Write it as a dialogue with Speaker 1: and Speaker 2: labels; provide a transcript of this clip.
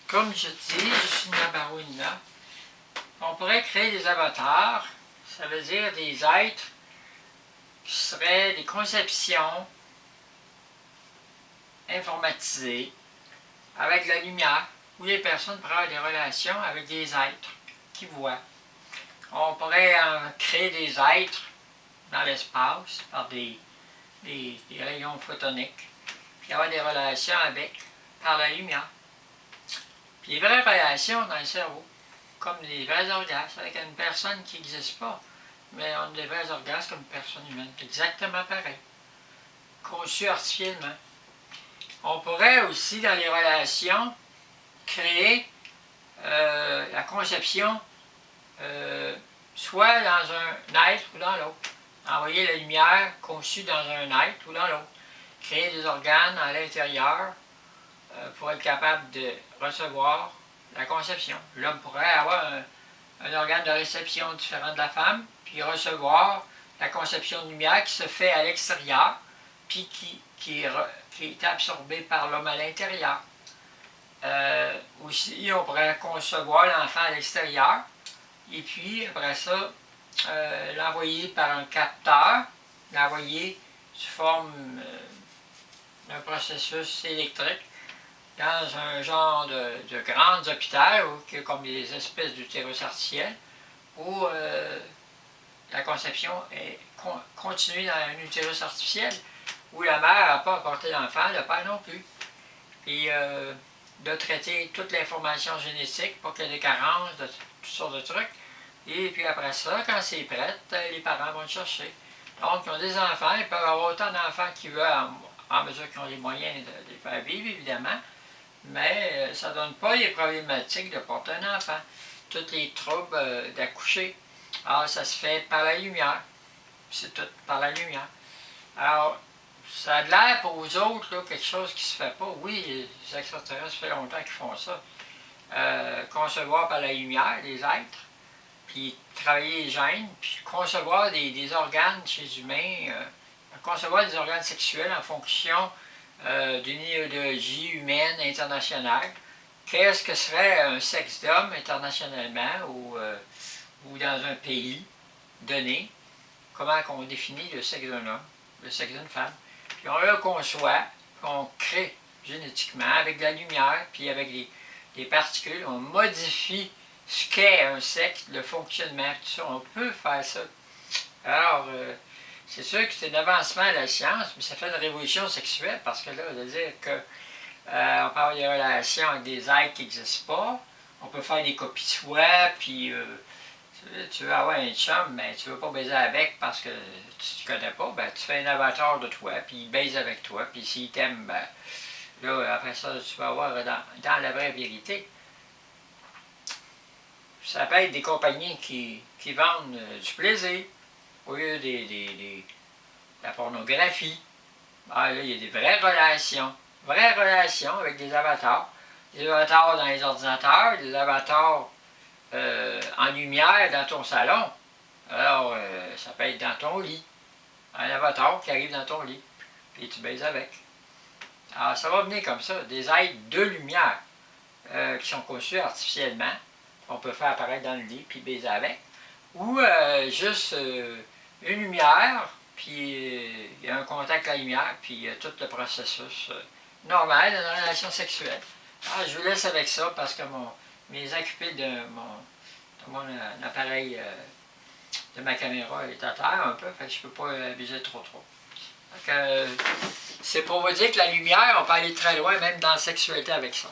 Speaker 1: Comme je dis, je suis Nabarouina. On pourrait créer des avatars, ça veut dire des êtres qui seraient des conceptions informatisées avec la lumière, où les personnes pourraient avoir des relations avec des êtres qui voient. On pourrait créer des êtres dans l'espace par des rayons photoniques, puis avoir des relations avec par la lumière. Puis les vraies relations dans le cerveau, comme les vrais orgasmes, avec une personne qui n'existe pas, mais on a des vrais orgasmes comme une personne humaine, exactement pareil, conçus artificiellement. On pourrait aussi, dans les relations, créer la conception soit dans un être ou dans l'autre. Envoyer la lumière conçue dans un être ou dans l'autre. Créer des organes à l'intérieur pour être capable de recevoir la conception. L'homme pourrait avoir un organe de réception différent de la femme, puis recevoir la conception de lumière qui se fait à l'extérieur, puis qui est absorbée par l'homme à l'intérieur. Aussi, on pourrait concevoir l'enfant à l'extérieur, et puis après ça, l'envoyer par un capteur, l'envoyer sous forme d'un processus électrique dans un genre de grands hôpitaux, comme des espèces d'utérus artificiels, où la conception est continue dans un utérus artificiel, où la mère n'a pas apporté l'enfant, le père non plus. Puis de traiter toute l'information génétique pour qu'il y ait des carences, de toutes sortes de trucs. Et puis après ça, quand c'est prêt, les parents vont le chercher. Donc, ils ont des enfants, ils peuvent avoir autant d'enfants qu'ils veulent en mesure qu'ils ont les moyens de les faire vivre, évidemment. Mais ça ne donne pas les problématiques de porter un enfant. Tous les troubles d'accoucher. Alors, ça se fait par la lumière. C'est tout par la lumière. Alors, ça a l'air pour vous autres, là, quelque chose qui ne se fait pas. Oui, les extraterrestres, ça fait longtemps qu'ils font ça. Concevoir par la lumière des êtres, puis travailler les gènes, puis concevoir des organes chez les humains, concevoir des organes sexuels en fonction d'une idéologie humaine internationale. Qu'est-ce que serait un sexe d'homme internationalement ou dans un pays donné? Comment on définit le sexe d'un homme, le sexe d'une femme? Puis on le conçoit, on crée génétiquement avec de la lumière, puis avec des particules, on modifie ce qu'est un sexe, le fonctionnement, tout ça, on peut faire ça. Alors, c'est sûr que c'est un avancement à la science, mais ça fait une révolution sexuelle, parce que là, ça veut dire que on peut avoir des relations avec des êtres qui n'existent pas, on peut faire des copies de soi, puis tu veux avoir un chum, mais tu ne veux pas baiser avec parce que tu ne connais pas, ben tu fais un avatar de toi, puis il baise avec toi, puis s'il t'aime, ben là, après ça, tu vas avoir dans la vraie vérité. Ça peut être des compagnies qui vendent du plaisir au lieu de la pornographie. Ah, là, il y a des vraies relations avec des avatars. Des avatars dans les ordinateurs, des avatars en lumière dans ton salon. Alors, ça peut être dans ton lit. Un avatar qui arrive dans ton lit, puis tu baises avec. Alors, ça va venir comme ça, des êtres de lumière qui sont conçus artificiellement, qu'on peut faire apparaître dans le lit, puis baiser avec. Ou juste une lumière, puis il y a un contact avec la lumière, puis il y a tout le processus normal d'une relation sexuelle. Alors, je vous laisse avec ça parce que mes occupés de mon appareil de ma caméra est à terre un peu, fait que je ne peux pas abuser trop. C'est pour vous dire que la lumière, on peut aller très loin, même dans la sexualité avec ça.